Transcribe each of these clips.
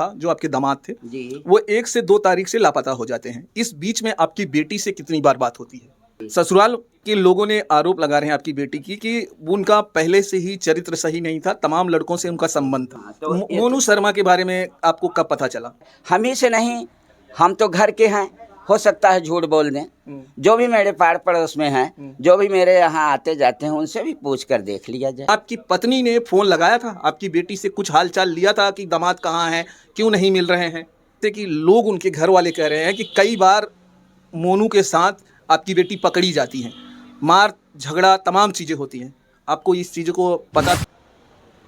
जो आपके दामाद थे जी। वो 1 से 2 तारीख से लापता हो जाते हैं। इस बीच में आपकी बेटी से कितनी बार बात होती है? ससुराल के लोगों ने आरोप लगा रहे हैं आपकी बेटी की कि उनका पहले से ही चरित्र सही नहीं था, तमाम लड़कों से उनका संबंध था। हाँ, तो ये मोनू शर्मा के बारे में आपको कब पता चला? हम ही से नहीं, हम तो घर के हैं, हो सकता है झूठ बोल दें। जो भी मेरे पाड़ पड़ोस में हैं, जो भी मेरे यहाँ आते जाते हैं, उनसे भी पूछ कर देख लिया जाए। आपकी पत्नी ने फोन लगाया था, आपकी बेटी से कुछ हालचाल लिया था कि दामाद कहाँ हैं, क्यों नहीं मिल रहे हैं? जैसे कि लोग उनके घर वाले कह रहे हैं कि कई बार मोनू के साथ आपकी बेटी पकड़ी जाती है, मार झगड़ा तमाम चीज़ें होती हैं। आपको इस चीज़ को पता?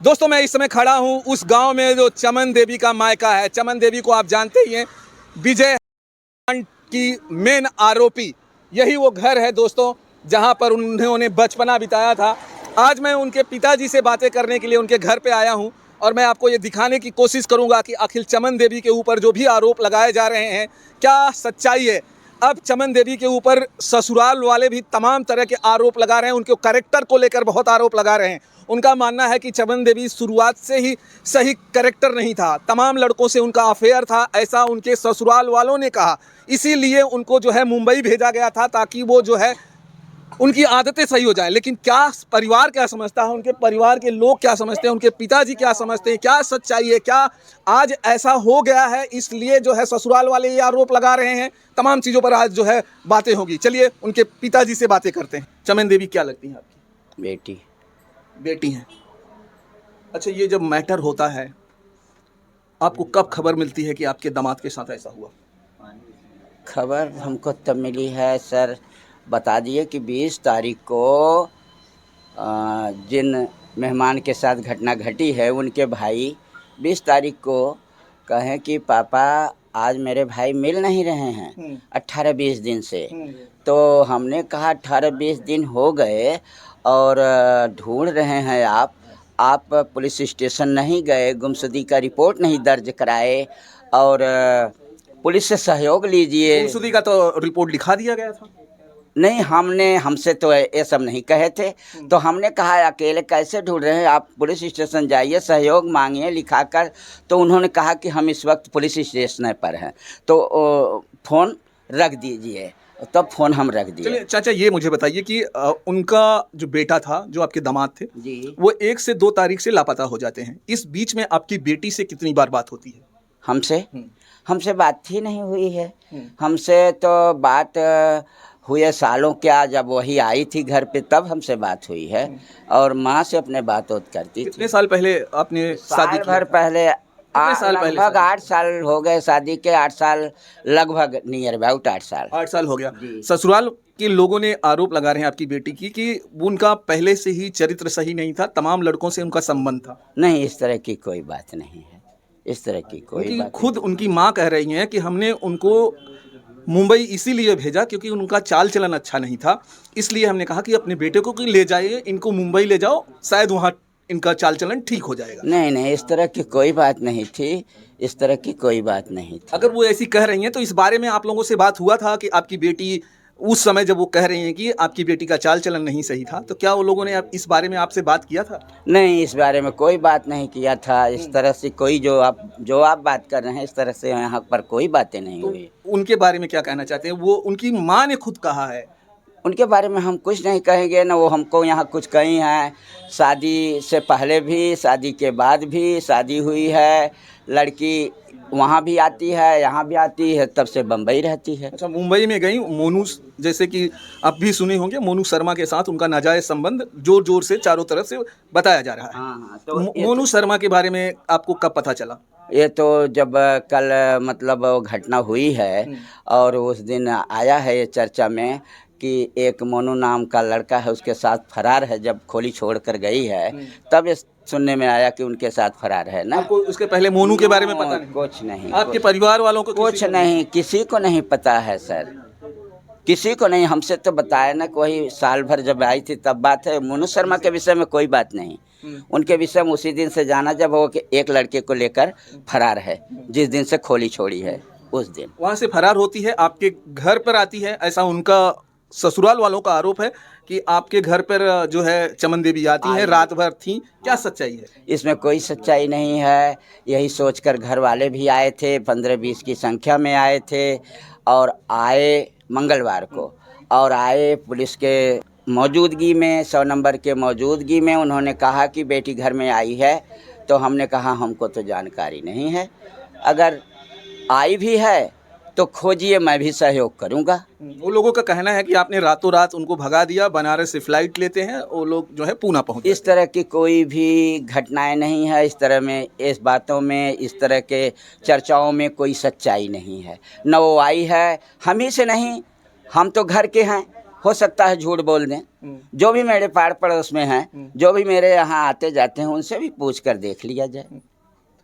दोस्तों, मैं इस समय खड़ा हूँ उस गांव में जो चमन देवी का मायका है। चमन देवी को आप जानते ही हैं, विजय की मेन आरोपी। यही वो घर है दोस्तों, जहां पर उन्होंने बचपना बिताया था। आज मैं उनके पिताजी से बातें करने के लिए उनके घर पे आया हूं और मैं आपको ये दिखाने की कोशिश करूंगा कि आखिर चमन देवी के ऊपर जो भी आरोप लगाए जा रहे हैं, क्या सच्चाई है। अब चमन देवी के ऊपर ससुराल वाले भी तमाम तरह के आरोप लगा रहे हैं, उनके कैरेक्टर को लेकर बहुत आरोप लगा रहे हैं। उनका मानना है कि चमन देवी शुरुआत से ही सही कैरेक्टर नहीं था, तमाम लड़कों से उनका अफेयर था, ऐसा उनके ससुराल वालों ने कहा। इसीलिए उनको जो है मुंबई भेजा गया था ताकि वो जो है उनकी आदतें सही हो जाएं। लेकिन क्या परिवार क्या समझता है, उनके परिवार के लोग क्या समझते हैं, उनके पिताजी क्या समझते हैं, क्या सच्चाई है, क्या आज ऐसा हो गया है, इसलिए जो है ससुराल वाले ये आरोप लगा रहे हैं। तमाम चीज़ों पर आज जो है बातें होगी। चलिए उनके पिताजी से बातें करते हैं। चमन देवी क्या लगती हैं आपकी? बेटी। बेटी हैं। अच्छा, ये जब मैटर होता है, आपको कब खबर मिलती है कि आपके दामाद के साथ ऐसा हुआ? खबर हमको तब मिली है सर, बता दिए कि 20 तारीख को जिन मेहमान के साथ घटना घटी है, उनके भाई 20 तारीख को कहें कि पापा आज मेरे भाई मिल नहीं रहे हैं 18-20 दिन से। तो हमने कहा 18-20 दिन हो गए और ढूंढ रहे हैं आप पुलिस स्टेशन नहीं गए, गुमशुदगी का रिपोर्ट नहीं दर्ज कराए और पुलिस से सहयोग लीजिए। गुमशुदगी का तो रिपोर्ट लिखा दिया गया था। नहीं, हमसे तो ये सब नहीं कहे थे। तो हमने कहा अकेले कैसे ढूंढ रहे हैं, आप पुलिस स्टेशन जाइए, सहयोग मांगिए लिखा कर। तो उन्होंने कहा कि हम इस वक्त पुलिस स्टेशन पर हैं, तो फ़ोन रख दीजिए। तब फ़ोन हम रख दिए। चलिए चाचा, ये मुझे बताइए कि उनका जो बेटा था, जो आपके दामाद थे जी। वो 1 से 2 तारीख से लापता हो जाते हैं। इस बीच में आपकी बेटी से कितनी बार बात होती है? हमसे बात ही नहीं हुई है। हमसे तो बात हुए सालों क्या, जब वही आई थी घर पे तब हमसे बात हुई है और माँ से अपने बात करती थी। कितने साल पहले आपने शादी साल किया? भर पहले, साल पहले लगभग 8 साल हो गए शादी के। 8 साल लगभग, नियर अबाउट 8 साल। 8 साल हो गया। जी। ससुराल के लोगों ने आरोप लगा रहे हैं आपकी बेटी की कि उनका पहले से ही चरित्र सही नहीं था, तमाम लड़कों से उनका संबंध था। नहीं, इस तरह की कोई बात नहीं है, इस तरह की कोई उनकी बात खुद उनकी माँ कह रही हैं कि हमने उनको मुंबई इसीलिए भेजा क्योंकि उनका चाल चलन अच्छा नहीं था, इसलिए हमने कहा कि अपने बेटे को कि ले जाइए, इनको मुंबई ले जाओ, शायद वहाँ इनका चाल चलन ठीक हो जाएगा। नहीं, इस तरह की कोई बात नहीं थी, इस तरह की कोई बात नहीं थी। अगर वो ऐसी कह रही हैं तो इस बारे में आप लोगों से बात हुआ था कि आपकी बेटी उस समय जब वो कह रही हैं कि आपकी बेटी का चाल चलन नहीं सही था, तो क्या वो लोगों ने इस बारे में आपसे बात किया था? नहीं, इस बारे में कोई बात नहीं किया था। इस तरह से कोई जो आप बात कर रहे हैं, इस तरह से यहाँ पर कोई बातें नहीं तो हुई। उनके बारे में क्या कहना चाहते हैं? वो उनकी माँ ने खुद कहा है। उनके बारे में हम कुछ नहीं कहेंगे, ना वो हमको यहाँ कुछ कही हैं। शादी से पहले भी, शादी के बाद भी शादी हुई है, लड़की वहाँ भी आती है, यहाँ भी आती है, तब से बम्बई रहती है। अच्छा, मुंबई में गई मोनू, जैसे कि आप भी सुने होंगे, मोनू शर्मा के साथ उनका नाजायज संबंध जोर जोर से चारों तरफ से बताया जा रहा है। हाँ, तो मोनू शर्मा के बारे में आपको कब पता चला? ये तो जब कल मतलब वो घटना हुई है और उस दिन आया है ये चर्चा में कि एक मोनू नाम का लड़का है, उसके साथ फरार है। जब खोली छोड़ कर गई है तब ये सुनने में आया कि उनके साथ फरार है ना। आपको उसके पहले मोनू के बारे में पता नहीं? कुछ नहीं, आपके परिवार वालों को कुछ नहीं, किसी को नहीं पता है सर, किसी को नहीं। हमसे तो बताया ना, कोई साल भर जब आई थी तब बात है। मोनू शर्मा के विषय में कोई बात नहीं। उनके विषय में उसी दिन से जाना जब वो कि एक लड़के को लेकर फरार है, जिस दिन से खोली छोड़ी है उस दिन। वहाँ से फरार होती है, आपके घर पर आती है, ऐसा उनका ससुराल वालों का आरोप है कि आपके घर पर जो है चमन देवी आती हैं, रात भर थी, क्या सच्चाई है? इसमें कोई सच्चाई नहीं है। यही सोचकर घर वाले भी आए थे, 15-20 की संख्या में आए थे और आए मंगलवार को, और आए पुलिस के मौजूदगी में, 100 नंबर के मौजूदगी में। उन्होंने कहा कि बेटी घर में आई है, तो हमने कहा हमको तो जानकारी नहीं है, अगर आई भी है तो खोजिए, मैं भी सहयोग करूँगा। वो लोगों का कहना है कि आपने रातों रात उनको भगा दिया, बनारस से फ्लाइट लेते हैं, वो लोग जो है पूना पहुँच इस तरह की कोई भी घटनाएं नहीं है। इस तरह में, इस बातों में, इस तरह के चर्चाओं में कोई सच्चाई नहीं है। न वो आई है, हम ही से नहीं, हम तो घर के हैं, हो सकता है झूठ बोल दें। जो भी मेरे पाड़ पड़ोस में हैं, जो भी मेरे यहाँ आते जाते हैं, उनसे भी पूछ कर देख लिया जाए।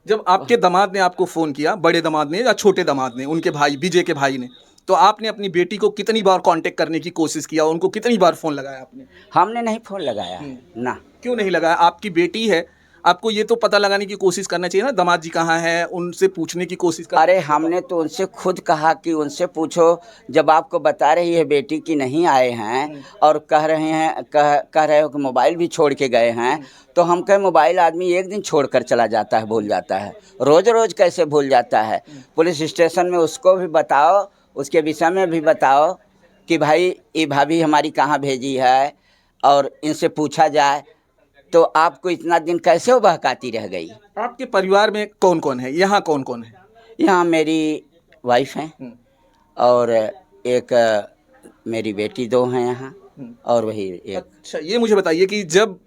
जब आपके दामाद ने आपको फ़ोन किया, बड़े दामाद ने या छोटे दामाद ने, उनके भाई विजय के भाई ने, तो आपने अपनी बेटी को कितनी बार कांटेक्ट करने की कोशिश किया? उनको कितनी बार फ़ोन लगाया आपने? हमने नहीं फ़ोन लगाया है ना। क्यों नहीं लगाया? आपकी बेटी है, आपको ये तो पता लगाने की कोशिश करना चाहिए ना, दामाद जी कहाँ हैं, उनसे पूछने की कोशिश कर। अरे हमने तो उनसे खुद कहा कि उनसे पूछो, जब आपको बता रही है बेटी कि नहीं आए हैं और कह रहे हो कि मोबाइल भी छोड़ के गए हैं, तो हम कहे मोबाइल आदमी एक दिन छोड़ कर चला जाता है, भूल जाता है, रोज़ रोज़ कैसे भूल जाता है? पुलिस स्टेशन में उसको भी बताओ, उसके विषय में भी बताओ कि भाई ये भाभी हमारी कहाँ भेजी है, और इनसे पूछा जाए, तो आपको इतना दिन कैसे वो बहकाती रह गई? आपके परिवार में कौन कौन है? यहाँ कौन कौन है? यहाँ मेरी वाइफ है और एक मेरी बेटी, 2 हैं यहाँ, और वही एक। अच्छा, ये मुझे बताइए कि जब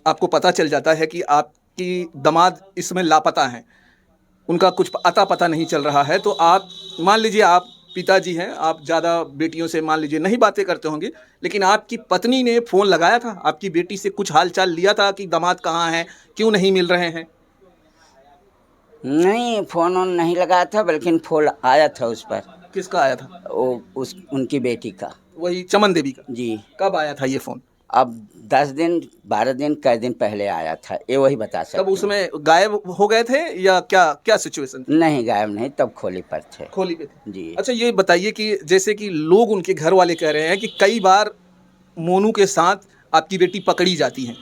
आपको पता चल जाता है कि आपकी दामाद इसमें लापता हैं, उनका कुछ अता पता नहीं चल रहा है, तो आप मान लीजिए, आप पिताजी हैं, आप ज़्यादा बेटियों से मान लीजिए नहीं बातें करते होंगे, लेकिन आपकी पत्नी ने फ़ोन लगाया था, आपकी बेटी से कुछ हाल चाल लिया था कि दामाद कहाँ हैं, क्यों नहीं मिल रहे हैं? नहीं, फ़ोन वोन नहीं लगाया था, बल्कि फ़ोन आया था उस पर, किसका आया था? उनकी बेटी का। वही चमन देवी का? जी। कब आया था ये फ़ोन? अब 10 दिन 12 दिन कै दिन पहले आया था, ये वही बता सकते तब उसमें गायब हो गए थे या क्या क्या सिचुएशन थी? नहीं, गायब नहीं, तब खोली पर थे। खोली पे थे? जी। अच्छा, ये बताइए कि जैसे कि लोग, उनके घर वाले कह रहे हैं कि कई बार मोनू के साथ आपकी बेटी पकड़ी जाती है,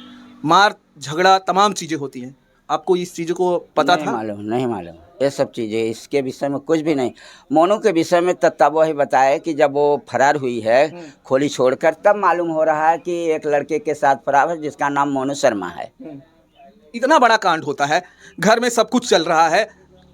मार झगड़ा तमाम चीज़ें होती हैं, आपको इस चीज़ को पता नहीं था? मालूम, नहीं मालूम, ये सब चीज़ें इसके विषय में कुछ भी नहीं। मोनू के विषय में तब वही बताया कि जब वो फरार हुई है खोली छोड़कर, तब मालूम हो रहा है कि एक लड़के के साथ फरार है जिसका नाम मोनू शर्मा है। इतना बड़ा कांड होता है, घर में सब कुछ चल रहा है,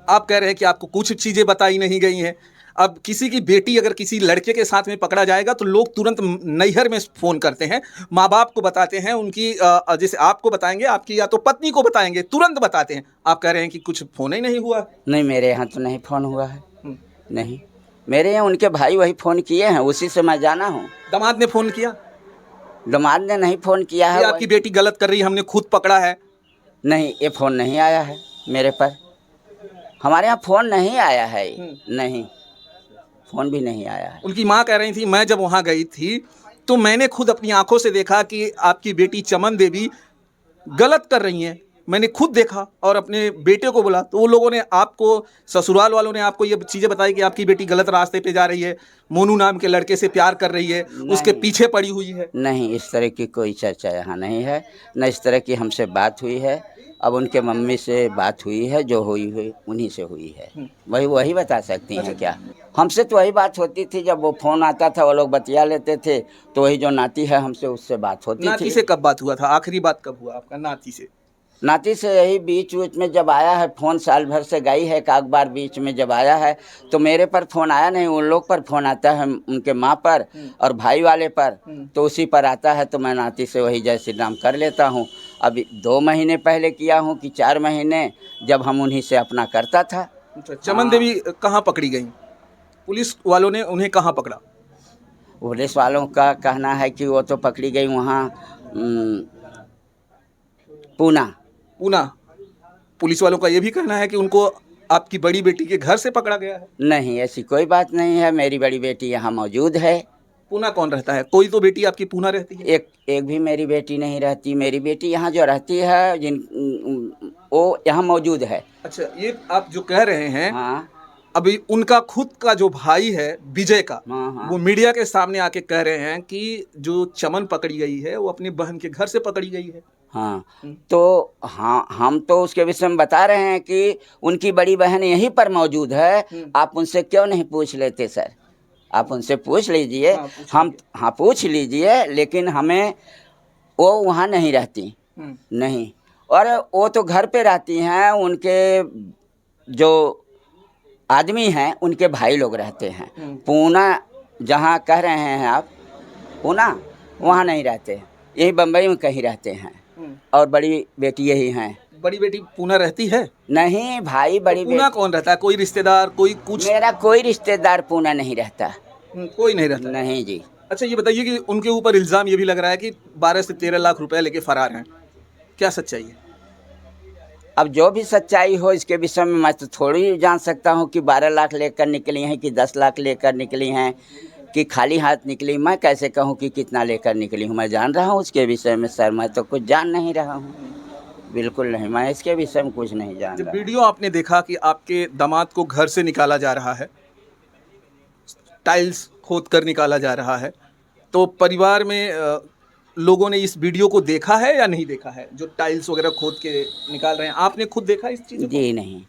आप कह रहे हैं कि आपको कुछ चीज़ें बताई नहीं गई हैं। अब किसी की बेटी अगर किसी लड़के के साथ में पकड़ा जाएगा तो लोग तुरंत नैहर में फ़ोन करते हैं, माँ बाप को बताते हैं, उनकी जैसे आपको बताएंगे, आपकी या तो पत्नी को बताएंगे, तुरंत बताते हैं। आप कह रहे हैं कि कुछ फ़ोन ही नहीं हुआ? नहीं, मेरे यहाँ तो नहीं फ़ोन हुआ है। नहीं, मेरे यहाँ उनके भाई वही फ़ोन किए हैं, उसी से मैं जाना हूँ। दामाद ने फ़ोन किया? दामाद ने नहीं फ़ोन किया ये है। आपकी बेटी गलत कर रही है, हमने खुद पकड़ा है? नहीं, ये फ़ोन नहीं आया है मेरे पर, हमारे यहाँ फ़ोन नहीं आया है। नहीं, फ़ोन भी नहीं आया है। उनकी माँ कह रही थी, मैं जब वहाँ गई थी तो मैंने खुद अपनी आंखों से देखा कि आपकी बेटी चमन देवी गलत कर रही हैं, मैंने खुद देखा और अपने बेटे को बोला, तो वो लोगों ने आपको, ससुराल वालों ने आपको ये चीज़ें बताई कि आपकी बेटी गलत रास्ते पे जा रही है, मोनू नाम के लड़के से प्यार कर रही है, उसके पीछे पड़ी हुई है? नहीं, इस तरह की कोई चर्चा यहाँ नहीं है, न इस तरह की हमसे बात हुई है। अब उनके मम्मी से बात हुई है, जो हुई उन्हीं से हुई है, वही बता सकती हैं क्या? हमसे तो वही बात होती थी, जब वो फ़ोन आता था वो लोग बतिया लेते थे, तो वही जो नाती है हमसे, उससे बात होती थी। नाती से कब बात हुआ था? आखिरी बात कब हुआ आपका नाती से? नाती से यही बीच में जब आया है फ़ोन, साल भर से गई है, एक बार बीच में जब आया है तो मेरे पर फ़ोन आया नहीं, उन लोग पर फ़ोन आता है, उनके माँ पर और भाई वाले पर, तो उसी पर आता है, तो मैं नाती से वही जय श्री राम कर लेता हूँ। अभी 2 महीने पहले किया हूँ कि 4 महीने, जब हम उन्हीं से अपना करता था। चमन देवी कहाँ पकड़ी गई? पुलिस वालों ने उन्हें कहाँ पकड़ा? पुलिस वालों का कहना है कि वो तो पकड़ी गई वहाँ पूना। पूना? पुलिस वालों का ये भी कहना है कि उनको आपकी बड़ी बेटी के घर से पकड़ा गया है? नहीं, ऐसी कोई बात नहीं है, मेरी बड़ी बेटी यहाँ मौजूद है। पूना कौन रहता है? कोई तो बेटी आपकी पूना रहती है? एक भी मेरी बेटी नहीं रहती। मेरी बेटी यहाँ जो रहती है वो यहाँ मौजूद है। अच्छा, ये आप जो कह रहे हैं, हाँ, अभी उनका खुद का जो भाई है विजय का, हाँ, हाँ। वो मीडिया के सामने आके कह रहे हैं कि जो चमन पकड़ी गई है वो अपनी बहन के घर से पकड़ी गई है। हाँ, तो हाँ, हम तो उसके विषय में बता रहे हैं कि उनकी बड़ी बहन यहीं पर मौजूद है। आप उनसे क्यों नहीं पूछ लेते सर? आप उनसे पूछ लीजिए। हाँ, पूछ हम हाँ पूछ लीजिए, लेकिन हमें वो वहाँ नहीं रहती, नहीं। और वो तो घर पे रहती हैं, उनके जो आदमी हैं उनके भाई लोग रहते हैं। पूना जहाँ कह रहे हैं आप, पूना, वहाँ नहीं रहते, यही बम्बई में कहीं रहते हैं। और बड़ी बेटी यही हैं। बड़ी बेटी पूना रहती है? नहीं भाई, बड़ी तो पूना बेटी कौन रहता है? कोई रिश्तेदार, कोई कुछ? मेरा कोई रिश्तेदार पूना नहीं रहता। कोई नहीं रहता है। नहीं जी। अच्छा ये बताइए कि उनके ऊपर इल्ज़ाम ये भी लग रहा है कि 12 से 13 लाख रुपए लेके फरार हैं। क्या सच्चाई है? अब जो भी सच्चाई हो इसके विषय में मैं तो थोड़ी जान सकता हूँ कि 12 लाख लेकर निकली हैं कि 10 लाख लेकर निकली हैं कि खाली हाथ निकली। मैं कैसे कहूँ कि कितना लेकर निकली हूँ? मैं जान रहा हूँ उसके विषय में सर, मैं तो कुछ जान नहीं रहा हूँ, बिल्कुल नहीं, मैं इसके विषय में कुछ नहीं जान जब रहा। वीडियो आपने देखा कि आपके दामाद को घर से निकाला जा रहा है, टाइल्स खोद कर निकाला जा रहा है, तो परिवार में लोगों ने इस वीडियो को देखा है या नहीं देखा है? जो टाइल्स वगैरह खोद के निकाल रहे हैं, आपने खुद देखा इस चीज़ को? जी नहीं,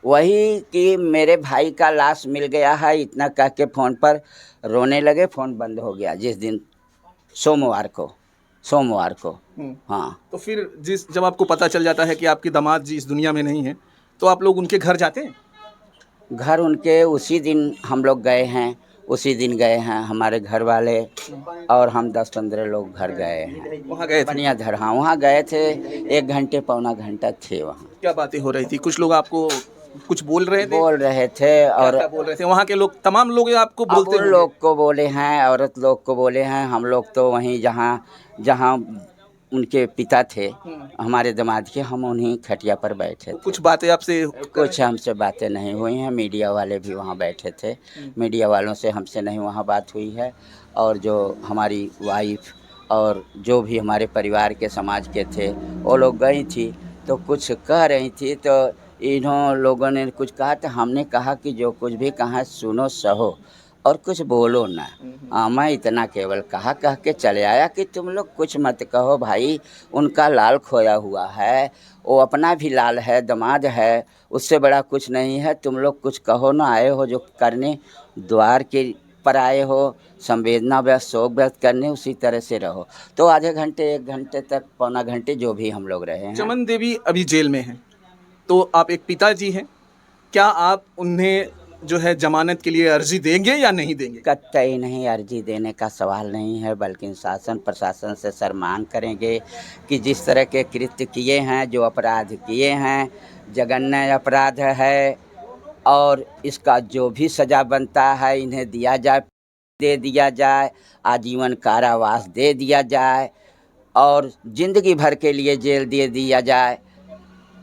वही कि मेरे भाई का लाश मिल गया है इतना कह के फ़ोन पर रोने लगे, फ़ोन बंद हो गया जिस दिन सोमवार को। हाँ, तो फिर जब आपको पता चल जाता है कि आपके दामाद जी इस दुनिया में नहीं हैं, तो आप लोग उनके घर जाते हैं? घर उनके उसी दिन हम लोग गए हैं, उसी दिन गए हैं हमारे घर वाले और हम 10-15 लोग घर गए हैं। वहाँ गए थे? बनियाधर, हाँ, वहाँ गए थे, 1 घंटे पौना घंटा थे वहाँ। क्या बातें हो रही थी? कुछ लोग आपको कुछ बोल रहे थे? बोल रहे थे और क्या-क्या बोल रहे थे? वहाँ के लोग, तमाम लोग आपको अब बोलते उन होंगे? लोग को बोले हैं, औरत लोग को बोले हैं, हम लोग तो वहीं जहाँ जहाँ उनके पिता थे हमारे दामाद के, हम उन्हीं खटिया पर बैठे तो थे। कुछ बातें आपसे कुछ हमसे बातें नहीं हुई हैं, मीडिया वाले भी वहाँ बैठे थे, मीडिया वालों से हमसे नहीं वहाँ बात हुई है। और जो हमारी वाइफ और जो भी हमारे परिवार के समाज के थे वो लोग गई थी, तो कुछ कह रही थी, तो इन्हों लोगों ने कुछ कहा, तो हमने कहा कि जो कुछ भी कहा सुनो सहो और कुछ बोलो ना। मैं इतना केवल कह के चले आया कि तुम लोग कुछ मत कहो भाई, उनका लाल खोया हुआ है, वो अपना भी लाल है, दामाद है, उससे बड़ा कुछ नहीं है, तुम लोग कुछ कहो ना, आए हो जो करने, द्वार के पर आए हो, संवेदना व्यक्त, शोक व्यक्त करने, उसी तरह से रहो। तो आधे घंटे 1 घंटे तक, पौना घंटे जो भी हम लोग रहे हैं। चमन देवी अभी जेल में हैं, तो आप एक पिताजी हैं, क्या आप उन्हें जो है ज़मानत के लिए अर्ज़ी देंगे या नहीं देंगे? कतई नहीं, अर्जी देने का सवाल नहीं है, बल्कि शासन प्रशासन से सर मांग करेंगे कि जिस तरह के कृत्य किए हैं, जो अपराध किए हैं, जघन्य अपराध है, और इसका जो भी सज़ा बनता है इन्हें दिया जाए, दे दिया जाए, आजीवन कारावास दे दिया जाए, और ज़िंदगी भर के लिए जेल दे दिया जाए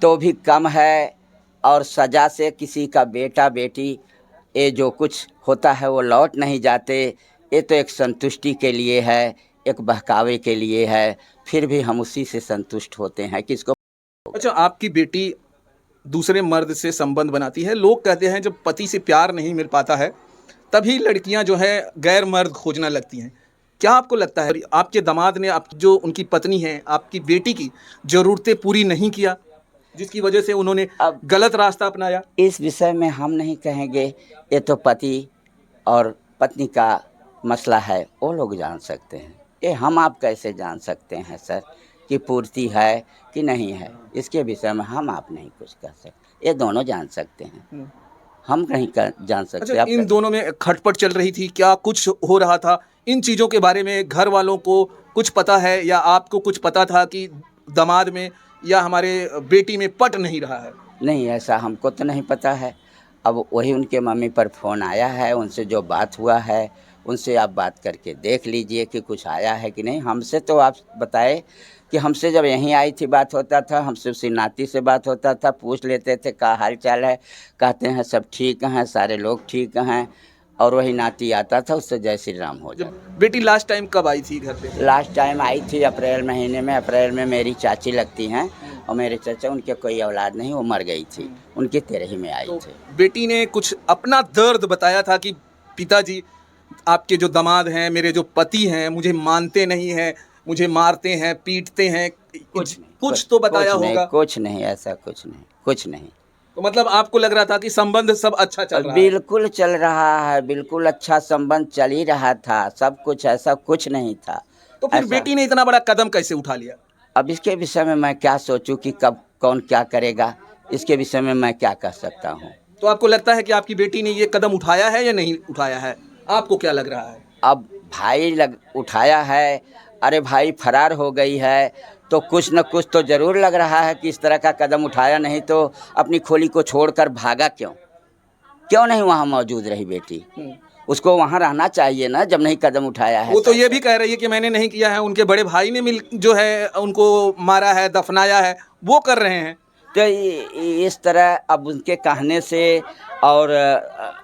तो भी कम है। और सज़ा से किसी का बेटा बेटी ये जो कुछ होता है वो लौट नहीं जाते, ये तो एक संतुष्टि के लिए है, एक बहकावे के लिए है, फिर भी हम उसी से संतुष्ट होते हैं कि इसको। अच्छा, आपकी बेटी दूसरे मर्द से संबंध बनाती है। लोग कहते हैं जब पति से प्यार नहीं मिल पाता है तभी लड़कियां जो है गैर मर्द खोजना लगती हैं। क्या आपको लगता है आपके दामाद ने आप जो उनकी पत्नी है, आपकी बेटी की ज़रूरतें पूरी नहीं किया, जिसकी वजह से उन्होंने अब गलत रास्ता अपनाया? इस विषय में हम नहीं कहेंगे, ये तो पति और पत्नी का मसला है, वो लोग जान सकते हैं। ये हम आप कैसे जान सकते हैं सर कि पूर्ति है कि नहीं है? इसके विषय में हम आप नहीं कुछ कह सकते, ये दोनों जान सकते हैं, हम नहीं जान सकते। अच्छा, इन दोनों में खटपट चल रही थी, क्या कुछ हो रहा था? इन चीज़ों के बारे में घर वालों को कुछ पता है या आपको कुछ पता था कि दामाद में या हमारे बेटी में पट नहीं रहा है? नहीं, ऐसा हमको तो नहीं पता है। अब वही उनके मम्मी पर फ़ोन आया है, उनसे जो बात हुआ है उनसे आप बात करके देख लीजिए कि कुछ आया है कि नहीं। हमसे तो आप बताए कि हमसे जब यहीं आई थी बात होता था, हमसे उसी नाती से बात होता था, पूछ लेते थे क्या हाल चाल है, कहते हैं सब ठीक हैं, सारे लोग ठीक हैं, और वही नाती आता था, उससे जय श्री राम हो जाता। जब बेटी लास्ट टाइम कब आई थी घर पे? लास्ट टाइम आई थी अप्रैल महीने में, अप्रैल में मेरी चाची लगती हैं, और मेरे चाचा उनके कोई औलाद नहीं, वो मर गई थी, उनके 13 में आई तो थी। बेटी ने कुछ अपना दर्द बताया था कि पिताजी, आपके जो दामाद हैं, मेरे जो पति हैं, मुझे मानते नहीं हैं, मुझे मारते हैं, पीटते हैं, कुछ तो बताया होगा। कुछ नहीं, ऐसा कुछ नहीं, कुछ नहीं। तो मतलब आपको लग रहा था कि संबंध सब अच्छा चल रहा है। बिल्कुल चल रहा है, बिल्कुल अच्छा संबंध चल ही रहा था, सब कुछ, ऐसा कुछ नहीं था। तो फिर ऐसा बेटी ने इतना बड़ा कदम कैसे उठा लिया? अब इसके विषय में मैं क्या सोचूं कि कब कौन क्या करेगा, इसके विषय में मैं क्या कह सकता हूँ। तो आपको लगता है कि आपकी बेटी ने ये कदम उठाया है या नहीं उठाया है? आपको क्या लग रहा है? अब भाई उठाया है, अरे भाई फरार हो गई है, तो कुछ न कुछ तो ज़रूर लग रहा है कि इस तरह का कदम उठाया, नहीं तो अपनी खोली को छोड़कर भागा क्यों? क्यों नहीं वहाँ मौजूद रही बेटी? उसको वहाँ रहना चाहिए ना, जब नहीं कदम उठाया है। वो तो ये भी कह रही है कि मैंने नहीं किया है, उनके बड़े भाई ने मिल जो है उनको मारा है, दफनाया है, वो कर रहे हैं। तो इस तरह अब उनके कहने से और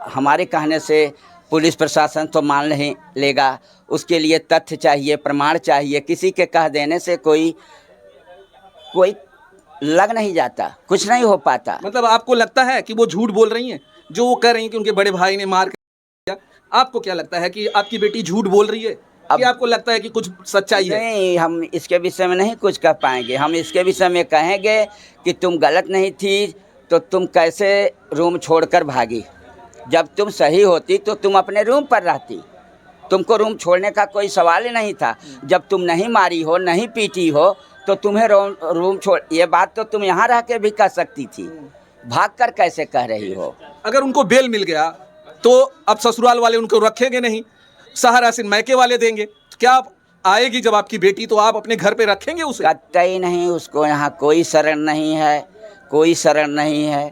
हमारे कहने से पुलिस प्रशासन तो मान नहीं लेगा, उसके लिए तथ्य चाहिए, प्रमाण चाहिए। किसी के कह देने से कोई लग नहीं जाता, कुछ नहीं हो पाता। मतलब आपको लगता है कि वो झूठ बोल रही हैं, जो वो कह रही हैं कि उनके बड़े भाई ने मार के? आपको क्या लगता है कि आपकी बेटी झूठ बोल रही है, कि आपको लगता है कि कुछ सच्चाई है? नहीं, हम इसके विषय में नहीं कुछ कह पाएंगे। हम इसके विषय में कहेंगे कि तुम गलत नहीं थी, तो तुम कैसे रूम छोड़कर भागी? जब तुम सही होती तो तुम अपने रूम पर रहती, तुमको रूम छोड़ने का कोई सवाल ही नहीं था। जब तुम नहीं मारी हो, नहीं पीटी हो, तो तुम्हें रूम छोड़, ये बात तो तुम यहाँ रह के भी कह सकती थी, भाग कर कैसे कह रही हो? अगर उनको बेल मिल गया तो अब ससुराल वाले उनको रखेंगे नहीं, सहारा सिर्फ मैके वाले देंगे, तो क्या आप आएगी जब आपकी बेटी तो आप अपने घर पे रखेंगे उसे? कतई नहीं, उसको यहाँ कोई शरण नहीं है, कोई शरण नहीं है,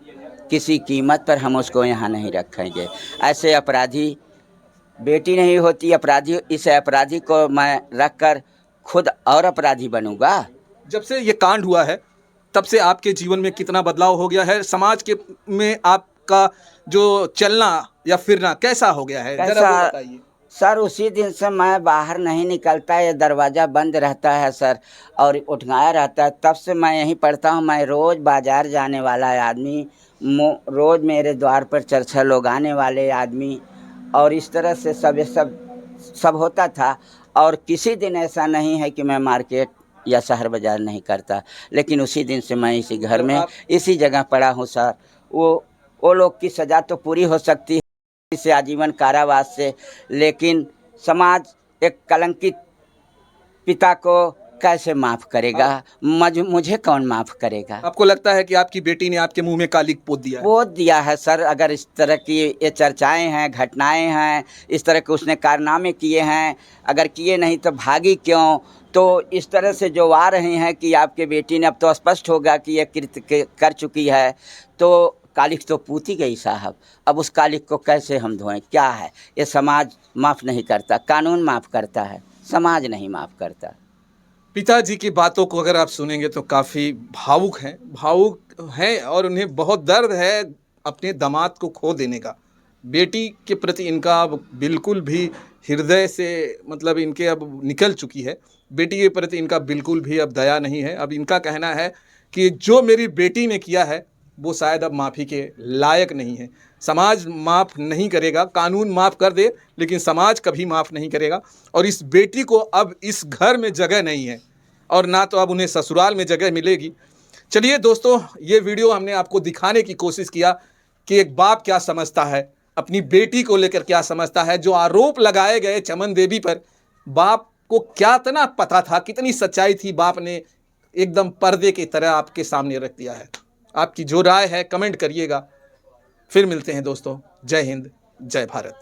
किसी कीमत पर हम उसको यहाँ नहीं रखेंगे। ऐसे अपराधी बेटी नहीं होती, अपराधी, इस अपराधी को मैं रखकर खुद और अपराधी बनूंगा। जब से ये कांड हुआ है तब से आपके जीवन में कितना बदलाव हो गया है? समाज के में आपका जो चलना या फिरना कैसा हो गया है, जरा वो बताइए। सर, उसी दिन से मैं बाहर नहीं निकलता, ये दरवाज़ा बंद रहता है सर, और उठगाया रहता है, तब से मैं यहीं पढ़ता हूँ। मैं रोज़ बाज़ार जाने वाला आदमी, रोज़ मेरे द्वार पर चर्चा लोग आने वाले आदमी, और इस तरह से सब होता था। और किसी दिन ऐसा नहीं है कि मैं मार्केट या शहर बाज़ार नहीं करता, लेकिन उसी दिन से मैं इसी घर में, इसी जगह पड़ा हूँ सर। वो लोग की सज़ा तो पूरी हो सकती है से आजीवन कारावास से, लेकिन समाज एक कलंकित पिता को कैसे माफ़ करेगा? मुझे कौन माफ़ करेगा? आपको लगता है कि आपकी बेटी ने आपके मुंह में कालिक पोत दिया है? पोत दिया है सर। अगर इस तरह की ये चर्चाएं हैं, घटनाएं हैं, इस तरह के उसने कारनामे किए हैं, अगर किए नहीं तो भागी क्यों? तो इस तरह से जो आ रहे हैं कि आपके बेटी ने, अब तो स्पष्ट होगा कि ये कृत्य कर चुकी है, तो कालिक तो पूती गई साहब। अब उस कालिक को कैसे हम धोएं? क्या है ये? समाज माफ़ नहीं करता, कानून माफ़ करता है, समाज नहीं माफ़ करता। पिताजी की बातों को अगर आप सुनेंगे तो काफ़ी भावुक हैं और उन्हें बहुत दर्द है अपने दामाद को खो देने का। बेटी के प्रति इनका अब बिल्कुल भी हृदय से मतलब इनके अब निकल चुकी है। बेटी के प्रति इनका बिल्कुल भी अब दया नहीं है। अब इनका कहना है कि जो मेरी बेटी ने किया है वो शायद अब माफ़ी के लायक नहीं है। समाज माफ़ नहीं करेगा, कानून माफ़ कर दे लेकिन समाज कभी माफ़ नहीं करेगा। और इस बेटी को अब इस घर में जगह नहीं है और ना तो अब उन्हें ससुराल में जगह मिलेगी। चलिए दोस्तों, ये वीडियो हमने आपको दिखाने की कोशिश किया कि एक बाप क्या समझता है, अपनी बेटी को लेकर क्या समझता है। जो आरोप लगाए गए चमन देवी पर, बाप को क्या इतना पता था, कितनी सच्चाई थी, बाप ने एकदम पर्दे की तरह आपके सामने रख दिया है। आपकी जो राय है कमेंट करिएगा। फिर मिलते हैं दोस्तों। जय हिंद, जय भारत।